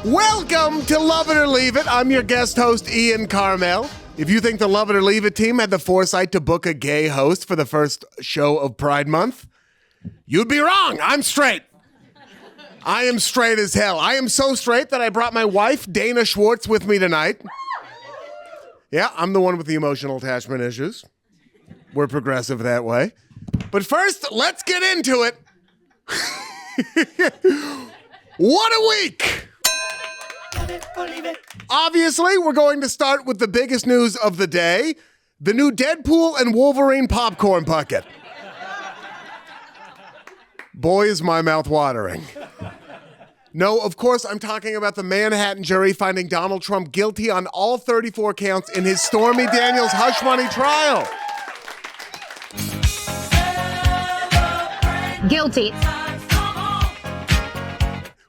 Welcome to Love It or Leave It. I'm your guest host, Ian Karmel. If you think the Love It or Leave It team had the foresight to book a gay host for the first show of Pride Month, you'd be wrong. I'm straight. I am straight as hell. I am so straight that I brought my wife, Dana Schwartz, with me tonight. Yeah, I'm the one with the emotional attachment issues. We're progressive that way. But first, let's get into it. What a week! Obviously, we're going to start with the biggest news of the day, the new Deadpool and Wolverine popcorn bucket. Boy, is my mouth watering. No, of course, I'm talking about the Manhattan jury finding Donald Trump guilty on all 34 counts in his Stormy Daniels hush money trial. Guilty.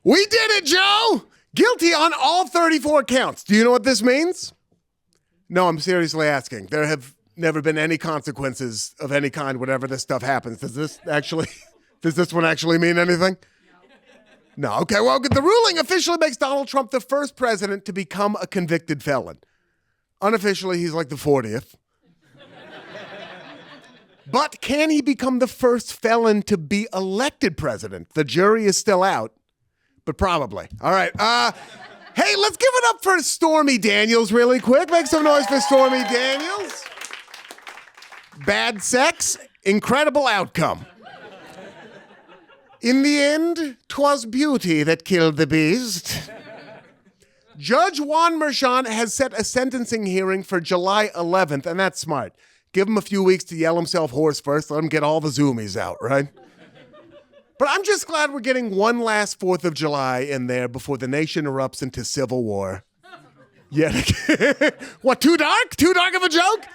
We did it, Joe! Guilty on all 34 counts. Do you know what this means? No, I'm seriously asking. There have never been any consequences of any kind whenever this stuff happens. Does this one actually mean anything? No. Okay, well, the ruling officially makes Donald Trump the first president to become a convicted felon. Unofficially, he's like the 40th. But can he become the first felon to be elected president? The jury is still out. But probably. All right. Hey, let's give it up for Stormy Daniels really quick. Make some noise for Stormy Daniels. Bad sex, incredible outcome. In the end, 'twas beauty that killed the beast. Judge Juan Merchan has set a sentencing hearing for July 11th, and that's smart. Give him a few weeks to yell himself hoarse first. Let him get all the zoomies out, right? But I'm just glad we're getting one last 4th of July in there before the nation erupts into civil war. Yet again. What, too dark? Too dark of a joke?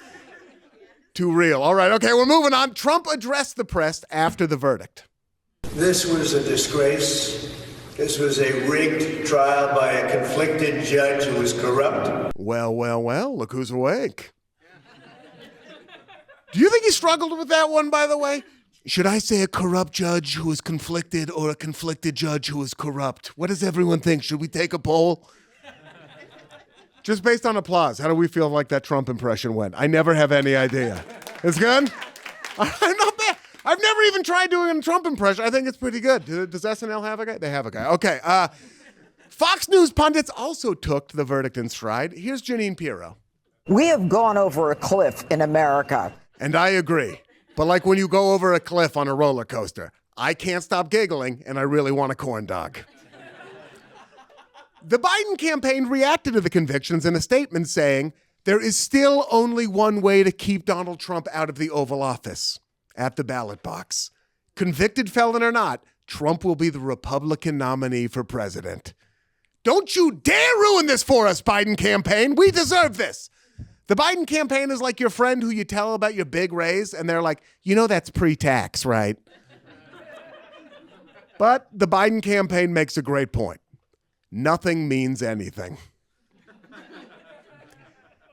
Too real. All right, okay, we're moving on. Trump addressed the press after the verdict. This was a disgrace. This was a rigged trial by a conflicted judge who was corrupt. Well, look who's awake. Do you think he struggled with that one, by the way? Should I say a corrupt judge who is conflicted or a conflicted judge who is corrupt? What does everyone think? Should we take a poll? Just based on applause, how do we feel like that Trump impression went? I never have any idea. It's good? Not bad. I've never even tried doing a Trump impression. I think it's pretty good. Does SNL have a guy? They have a guy. Okay. Fox News pundits also took the verdict in stride. Here's Jeanine Pirro. We have gone over a cliff in America. And I agree. But like when you go over a cliff on a roller coaster, I can't stop giggling, and I really want a corn dog. The Biden campaign reacted to the convictions in a statement saying, there is still only one way to keep Donald Trump out of the Oval Office, at the ballot box. Convicted felon or not, Trump will be the Republican nominee for president. Don't you dare ruin this for us, Biden campaign. We deserve this. The Biden campaign is like your friend who you tell about your big raise, and they're like, you know that's pre-tax, right? But the Biden campaign makes a great point. Nothing means anything.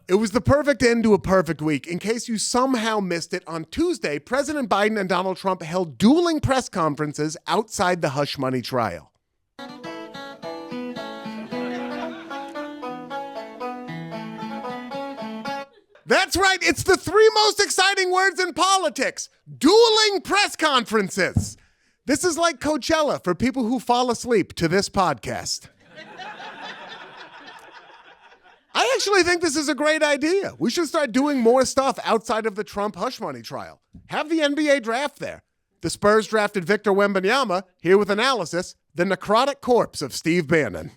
It was the perfect end to a perfect week. In case you somehow missed it, on Tuesday, President Biden and Donald Trump held dueling press conferences outside the hush money trial. That's right, it's the 3 most exciting words in politics. Dueling press conferences. This is like Coachella for people who fall asleep to this podcast. I actually think this is a great idea. We should start doing more stuff outside of the Trump hush money trial. Have the NBA draft there. The Spurs drafted Victor Wembanyama, here with analysis, the necrotic corpse of Steve Bannon.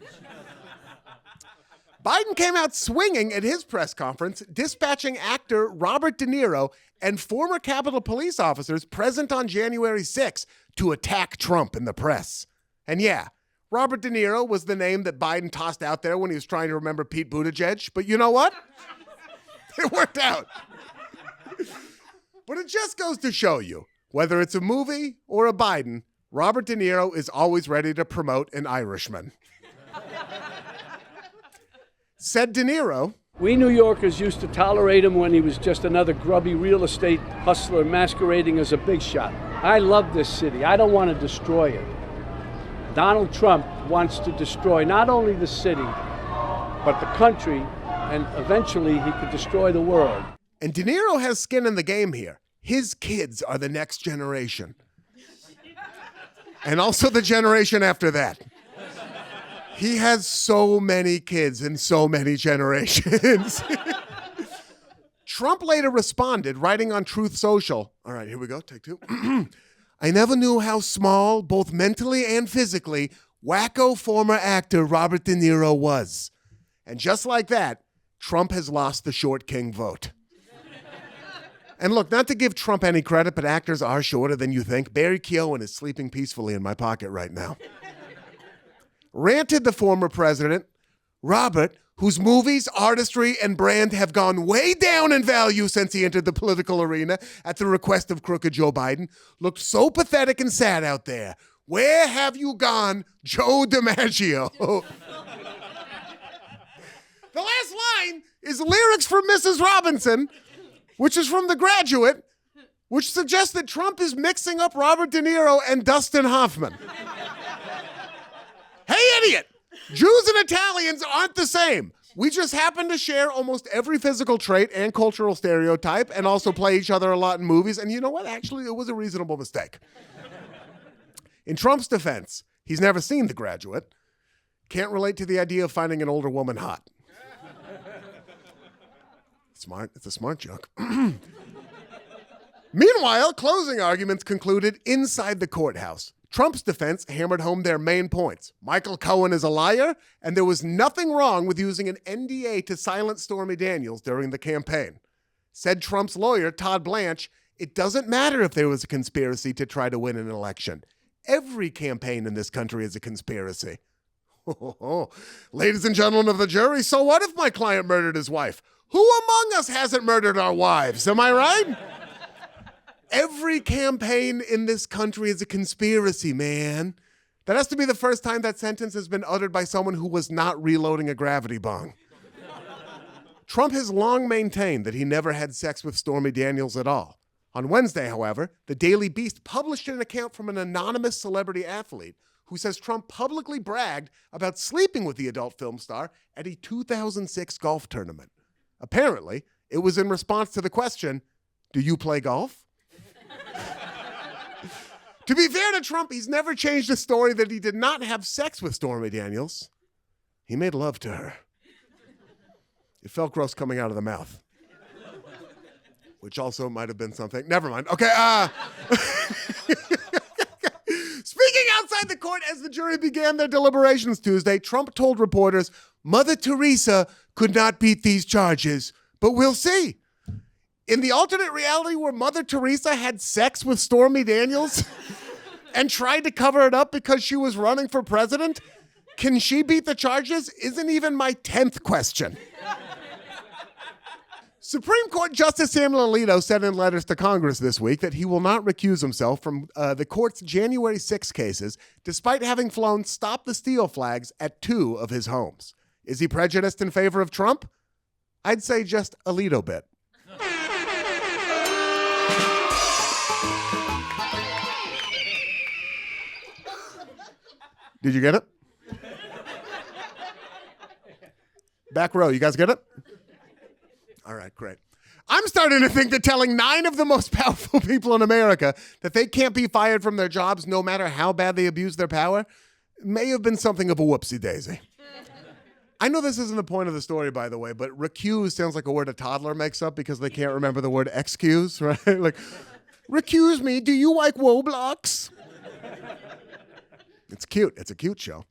Biden came out swinging at his press conference, dispatching actor Robert De Niro and former Capitol Police officers present on January 6 to attack Trump in the press. And yeah, Robert De Niro was the name that Biden tossed out there when he was trying to remember Pete Buttigieg. But you know what? It worked out. But it just goes to show you, whether it's a movie or a Biden, Robert De Niro is always ready to promote an Irishman. Said De Niro, We New Yorkers used to tolerate him when he was just another grubby real estate hustler masquerading as a big shot. I love this city. I don't want to destroy it. Donald Trump wants to destroy not only the city, but the country, and eventually he could destroy the world. And De Niro has skin in the game here. His kids are the next generation. And also the generation after that. He has so many kids and so many generations. Trump later responded, writing on Truth Social. All right, here we go, take two. I never knew how small, both mentally and physically, wacko former actor Robert De Niro was. And just like that, Trump has lost the short king vote. And look, not to give Trump any credit, but actors are shorter than you think. Barry Keoghan is sleeping peacefully in my pocket right now. Ranted the former president, Robert, whose movies, artistry, and brand have gone way down in value since he entered the political arena at the request of crooked Joe Biden, looked so pathetic and sad out there. Where have you gone, Joe DiMaggio? The last line is lyrics from Mrs. Robinson, which is from The Graduate, which suggests that Trump is mixing up Robert De Niro and Dustin Hoffman. Hey, idiot! Jews and Italians aren't the same. We just happen to share almost every physical trait and cultural stereotype and also play each other a lot in movies. And you know what? Actually, it was a reasonable mistake. In Trump's defense, he's never seen The Graduate. Can't relate to the idea of finding an older woman hot. Smart. It's a smart joke. Meanwhile, closing arguments concluded inside the courthouse. Trump's defense hammered home their main points. Michael Cohen is a liar, and there was nothing wrong with using an NDA to silence Stormy Daniels during the campaign. Said Trump's lawyer, Todd Blanche, it doesn't matter if there was a conspiracy to try to win an election. Every campaign in this country is a conspiracy. Ladies and gentlemen of the jury, so what if my client murdered his wife? Who among us hasn't murdered our wives? Am I right? Every campaign in this country is a conspiracy, man. That has to be the first time that sentence has been uttered by someone who was not reloading a gravity bong. Trump has long maintained that he never had sex with Stormy Daniels at all. On Wednesday, however, the Daily Beast published an account from an anonymous celebrity athlete who says Trump publicly bragged about sleeping with the adult film star at a 2006 golf tournament. Apparently, it was in response to the question, do you play golf? To be fair to Trump, he's never changed the story that he did not have sex with Stormy Daniels. He made love to her. It felt gross coming out of the mouth. Which also might have been something. Never mind. Okay, Speaking outside the court as the jury began their deliberations Tuesday, Trump told reporters, Mother Teresa could not beat these charges, but we'll see. In the alternate reality where Mother Teresa had sex with Stormy Daniels and tried to cover it up because she was running for president, can she beat the charges? Isn't even my 10th question. Supreme Court Justice Samuel Alito said in letters to Congress this week that he will not recuse himself from the court's January 6 cases, despite having flown Stop the Steal flags at 2 of his homes. Is he prejudiced in favor of Trump? I'd say just a little bit. Did you get it? Back row, you guys get it? All right, great. I'm starting to think that telling 9 of the most powerful people in America that they can't be fired from their jobs no matter how bad they abuse their power may have been something of a whoopsie daisy. I know this isn't the point of the story, by the way, but recuse sounds like a word a toddler makes up because they can't remember the word excuse, right? Like, recuse me, do you like Roblox? It's cute. It's a cute show.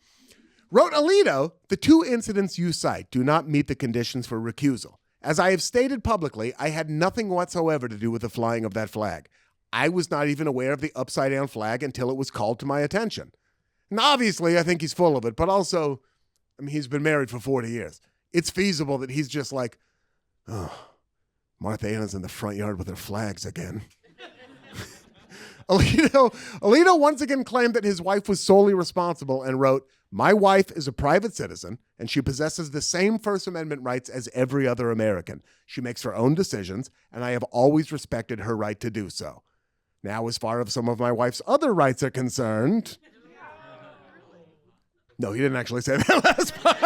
Wrote Alito, the 2 incidents you cite do not meet the conditions for recusal. As I have stated publicly, I had nothing whatsoever to do with the flying of that flag. I was not even aware of the upside-down flag until it was called to my attention. And obviously, I think he's full of it, but also, I mean, he's been married for 40 years. It's feasible that he's just like, oh, Martha Anna's in the front yard with her flags again. Alito once again claimed that his wife was solely responsible and wrote, my wife is a private citizen and she possesses the same First Amendment rights as every other American. She makes her own decisions and I have always respected her right to do so. Now, as far as some of my wife's other rights are concerned, No, he didn't actually say that last part.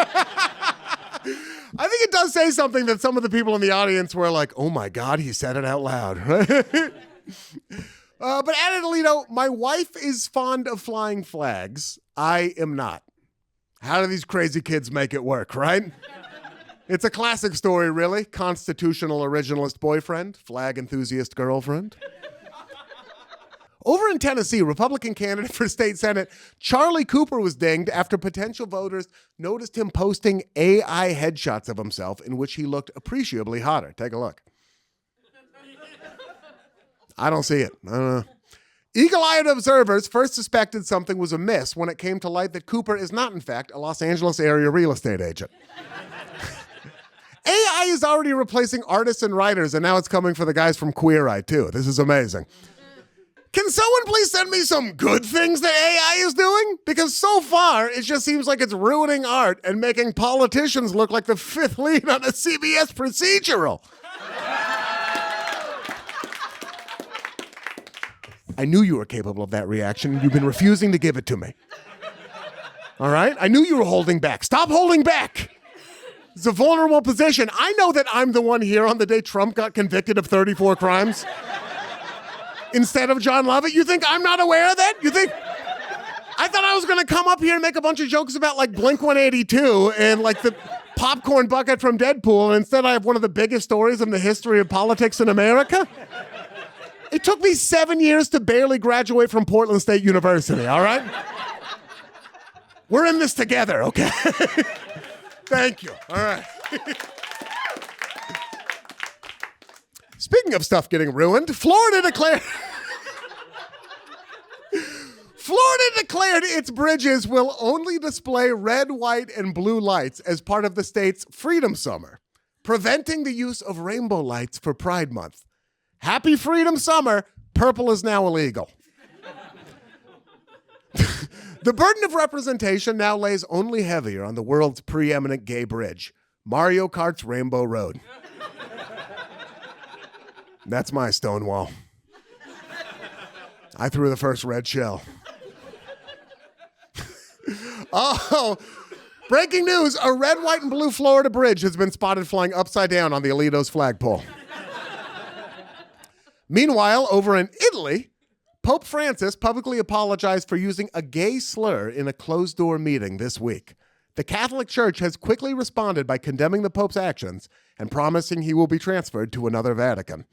I think it does say something that some of the people in the audience were like, oh my God, he said it out loud. But added Alito, my wife is fond of flying flags. I am not. How do these crazy kids make it work, right? It's a classic story, really. Constitutional originalist boyfriend, flag enthusiast girlfriend. Over in Tennessee, Republican candidate for state Senate Charlie Cooper was dinged after potential voters noticed him posting AI headshots of himself in which he looked appreciably hotter. Take a look. I don't see it. I don't know. Eagle-eyed observers first suspected something was amiss when it came to light that Cooper is not, in fact, a Los Angeles area real estate agent. AI is already replacing artists and writers, and now it's coming for the guys from Queer Eye, too. This is amazing. Can someone please send me some good things that AI is doing? Because so far, it just seems like it's ruining art and making politicians look like the fifth lead on a CBS procedural. I knew you were capable of that reaction, and you've been refusing to give it to me. All right? I knew you were holding back. Stop holding back. It's a vulnerable position. I know that I'm the one here on the day Trump got convicted of 34 crimes. Instead of Jon Lovett, you think I'm not aware of that? You think I thought I was going to come up here and make a bunch of jokes about like Blink-182 and like the popcorn bucket from Deadpool, and instead I have one of the biggest stories in the history of politics in America? It took me 7 years to barely graduate from Portland State University, all right? We're in this together, okay? Thank you, all right. Speaking of stuff getting ruined, Florida declared its bridges will only display red, white, and blue lights as part of the state's Freedom Summer, preventing the use of rainbow lights for Pride Month. Happy Freedom Summer, purple is now illegal. The burden of representation now lays only heavier on the world's preeminent gay bridge, Mario Kart's Rainbow Road. That's my Stonewall. I threw the first red shell. Oh, breaking news, a red, white, and blue Florida bridge has been spotted flying upside down on the Alito's flagpole. Meanwhile, over in Italy, Pope Francis publicly apologized for using a gay slur in a closed-door meeting this week. The Catholic Church has quickly responded by condemning the Pope's actions and promising he will be transferred to another Vatican.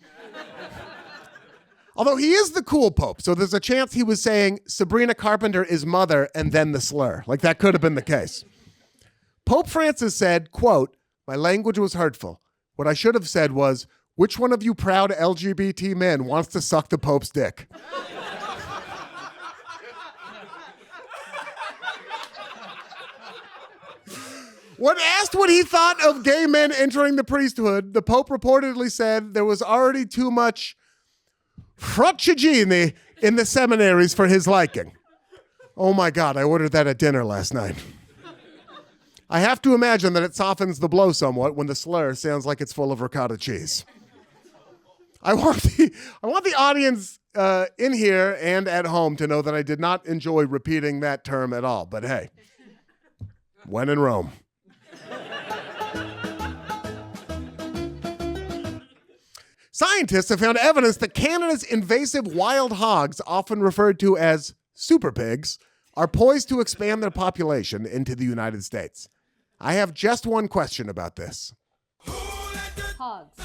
Although he is the cool Pope, so there's a chance he was saying Sabrina Carpenter is mother and then the slur. Like that could have been the case. Pope Francis said, quote, "My language was hurtful. What I should have said was, which one of you proud LGBT men wants to suck the Pope's dick?" When asked what he thought of gay men entering the priesthood, the Pope reportedly said there was already too much frottigini in the seminaries for his liking. Oh my God, I ordered that at dinner last night. I have to imagine that it softens the blow somewhat when the slur sounds like it's full of ricotta cheese. I want the audience in here and at home to know that I did not enjoy repeating that term at all. But hey, when in Rome. Scientists have found evidence that Canada's invasive wild hogs, often referred to as super pigs, are poised to expand their population into the United States. I have just one question about this. Hogs.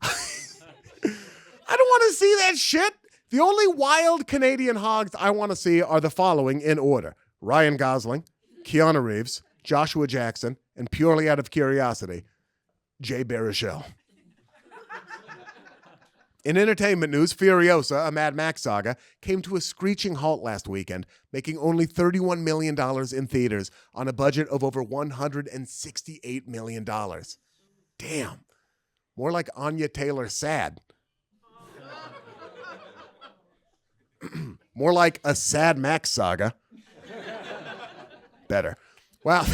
I don't want to see that shit. The only wild Canadian hogs I want to see are the following in order: Ryan Gosling, Keanu Reeves, Joshua Jackson, and purely out of curiosity, Jay Baruchel. In entertainment news, Furiosa, a Mad Max saga, came to a screeching halt last weekend, making only $31 million in theaters on a budget of over $168 million. Damn. More like Anya Taylor sad. More like a Sad Max saga. Better. Wow.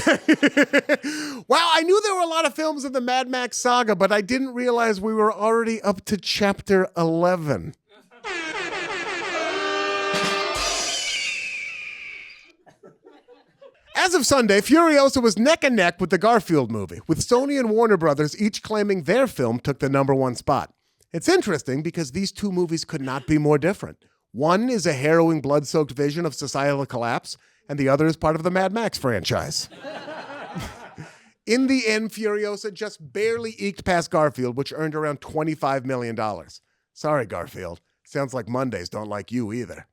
Wow, I knew there were a lot of films of the Mad Max saga, but I didn't realize we were already up to chapter 11. As of Sunday, Furiosa was neck and neck with the Garfield movie, with Sony and Warner Brothers each claiming their film took the #1 spot. It's interesting because these two movies could not be more different. One is a harrowing, blood-soaked vision of societal collapse, and the other is part of the Mad Max franchise. In the end, Furiosa just barely eked past Garfield, which earned around $25 million. Sorry, Garfield. Sounds like Mondays don't like you either.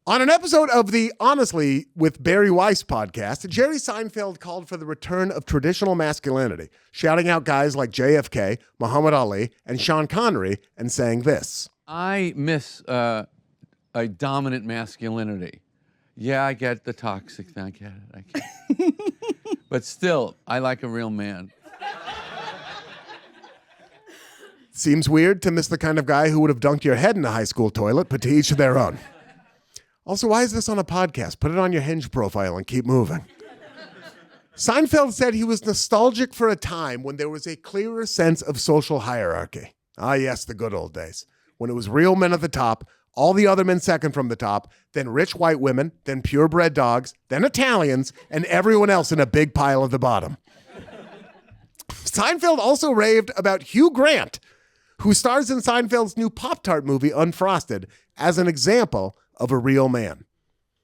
On an episode of the Honestly with Barry Weiss podcast, Jerry Seinfeld called for the return of traditional masculinity, shouting out guys like JFK, Muhammad Ali, and Sean Connery, and saying this. I miss a dominant masculinity. Yeah, I get the toxic thing. I get it. But still, I like a real man. Seems weird to miss the kind of guy who would have dunked your head in a high school toilet, but to each their own. Also, why is this on a podcast? Put it on your Hinge profile and keep moving. Seinfeld said he was nostalgic for a time when there was a clearer sense of social hierarchy. Ah, yes, the good old days. When it was real men at the top, all the other men second from the top, then rich white women, then purebred dogs, then Italians, and everyone else in a big pile at the bottom. Seinfeld also raved about Hugh Grant, who stars in Seinfeld's new Pop-Tart movie, Unfrosted, as an example of a real man.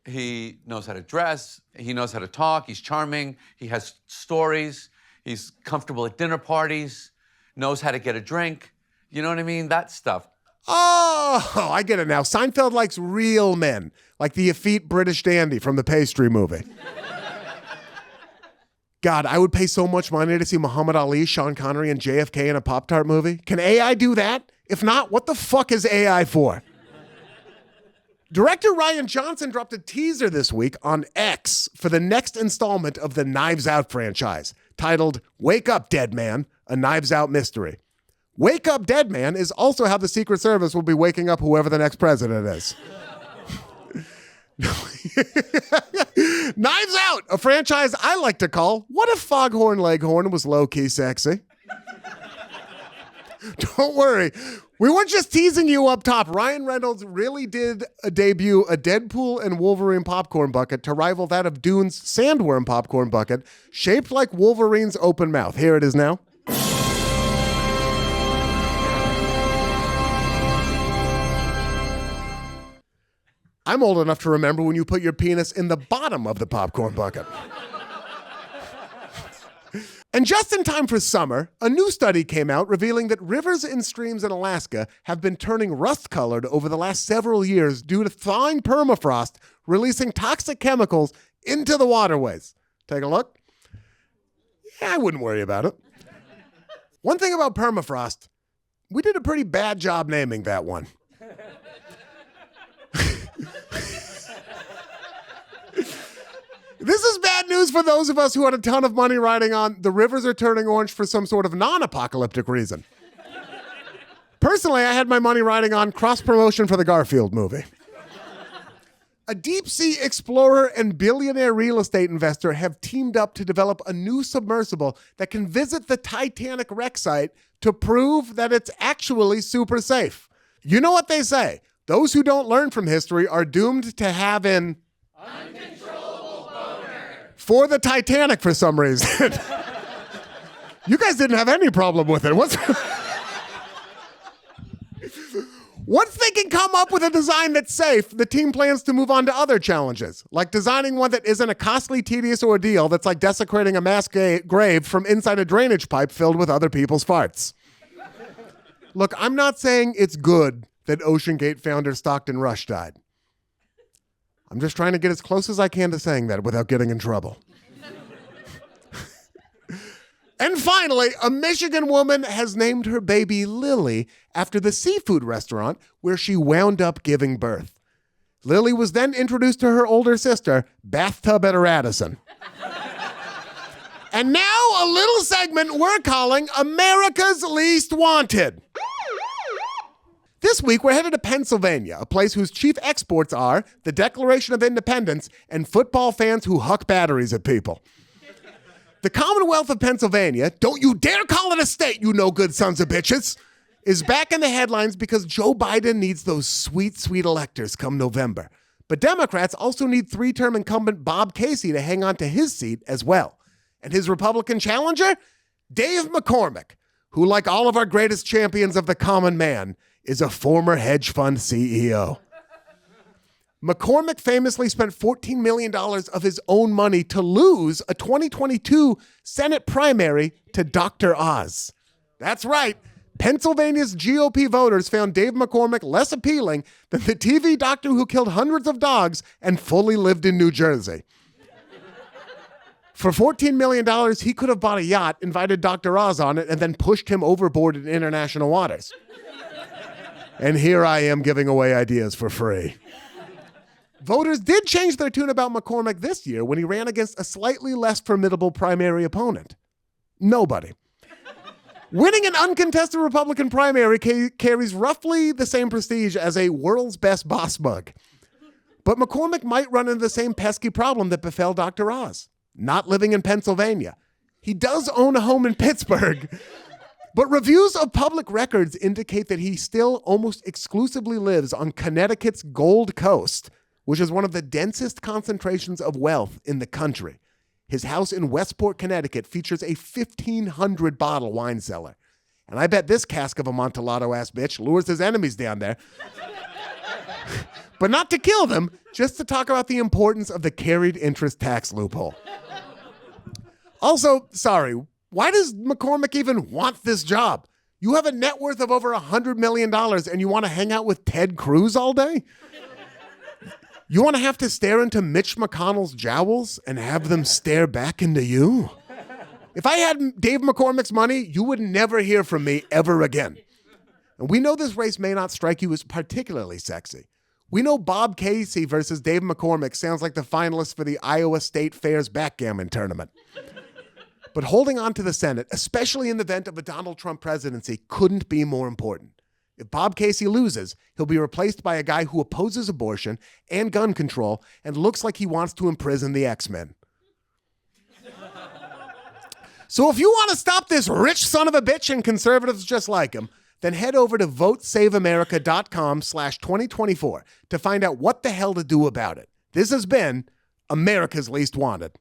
He knows how to dress. He knows how to talk. He's charming. He has stories. He's comfortable at dinner parties. Knows how to get a drink. You know what I mean? That stuff. Oh, I get it now. Seinfeld likes real men, like the effete British dandy from the Pastry movie. God, I would pay so much money to see Muhammad Ali, Sean Connery, and JFK in a Pop-Tart movie. Can AI do that? If not, what the fuck is AI for? Director Rian Johnson dropped a teaser this week on X for the next installment of the Knives Out franchise, titled Wake Up, Dead Man, a Knives Out mystery. Wake Up, Dead Man is also how the Secret Service will be waking up whoever the next president is. Knives Out, a franchise I like to call, what if Foghorn Leghorn was low-key sexy? Don't worry. We weren't just teasing you up top. Ryan Reynolds really did debut a Deadpool and Wolverine popcorn bucket to rival that of Dune's Sandworm popcorn bucket, shaped like Wolverine's open mouth. Here it is now. I'm old enough to remember when you put your penis in the bottom of the popcorn bucket. And just in time for summer, a new study came out revealing that rivers and streams in Alaska have been turning rust-colored over the last several years due to thawing permafrost releasing toxic chemicals into the waterways. Take a look. Yeah, I wouldn't worry about it. One thing about permafrost, we did a pretty bad job naming that one. This is bad news for those of us who had a ton of money riding on the rivers are turning orange for some sort of non-apocalyptic reason. Personally, I had my money riding on cross-promotion for the Garfield movie. A deep-sea explorer and billionaire real estate investor have teamed up to develop a new submersible that can visit the Titanic wreck site to prove that it's actually super safe. You know what they say? Those who don't learn from history are doomed to have an uncontrollable boner. For the Titanic, for some reason. You guys didn't have any problem with it. Once they can come up with a design that's safe, the team plans to move on to other challenges, like designing one that isn't a costly, tedious ordeal that's like desecrating a mass grave from inside a drainage pipe filled with other people's farts. Look, I'm not saying it's good that OceanGate founder Stockton Rush died. I'm just trying to get as close as I can to saying that without getting in trouble. And finally, a Michigan woman has named her baby Lily after the seafood restaurant where she wound up giving birth. Lily was then introduced to her older sister, Bathtub at Radisson. And now a little segment we're calling America's Least Wanted. This week, we're headed to Pennsylvania, a place whose chief exports are the Declaration of Independence and football fans who huck batteries at people. The Commonwealth of Pennsylvania, don't you dare call it a state, you no good sons of bitches, is back in the headlines because Joe Biden needs those sweet, sweet electors come November. But Democrats also need three-term incumbent Bob Casey to hang on to his seat as well. And his Republican challenger? Dave McCormick, who, like all of our greatest champions of the common man, is a former hedge fund CEO. McCormick famously spent $14 million of his own money to lose a 2022 Senate primary to Dr. Oz. That's right. Pennsylvania's GOP voters found Dave McCormick less appealing than the TV doctor who killed hundreds of dogs and fully lived in New Jersey. For $14 million, he could have bought a yacht, invited Dr. Oz on it, and then pushed him overboard in international waters. And here I am giving away ideas for free. Voters did change their tune about McCormick this year when he ran against a slightly less formidable primary opponent. Nobody. Winning an uncontested Republican primary carries roughly the same prestige as a world's best boss mug. But McCormick might run into the same pesky problem that befell Dr. Oz, not living in Pennsylvania. He does own a home in Pittsburgh, but reviews of public records indicate that he still almost exclusively lives on Connecticut's Gold Coast, which is one of the densest concentrations of wealth in the country. His house in Westport, Connecticut features a 1,500-bottle wine cellar. And I bet this cask of Amontillado-ass bitch lures his enemies down there. But not to kill them, just to talk about the importance of the carried interest tax loophole. Also, sorry, why does McCormick even want this job? You have a net worth of over $100 million and you want to hang out with Ted Cruz all day? You want to have to stare into Mitch McConnell's jowls and have them stare back into you? If I had Dave McCormick's money, you would never hear from me ever again. And we know this race may not strike you as particularly sexy. We know Bob Casey versus Dave McCormick sounds like the finalists for the Iowa State Fair's backgammon tournament. But holding on to the Senate, especially in the event of a Donald Trump presidency, couldn't be more important. If Bob Casey loses, he'll be replaced by a guy who opposes abortion and gun control and looks like he wants to imprison the X-Men. So if you want to stop this rich son of a bitch and conservatives just like him, then head over to votesaveamerica.com/2024 to find out what the hell to do about it. This has been America's Least Wanted.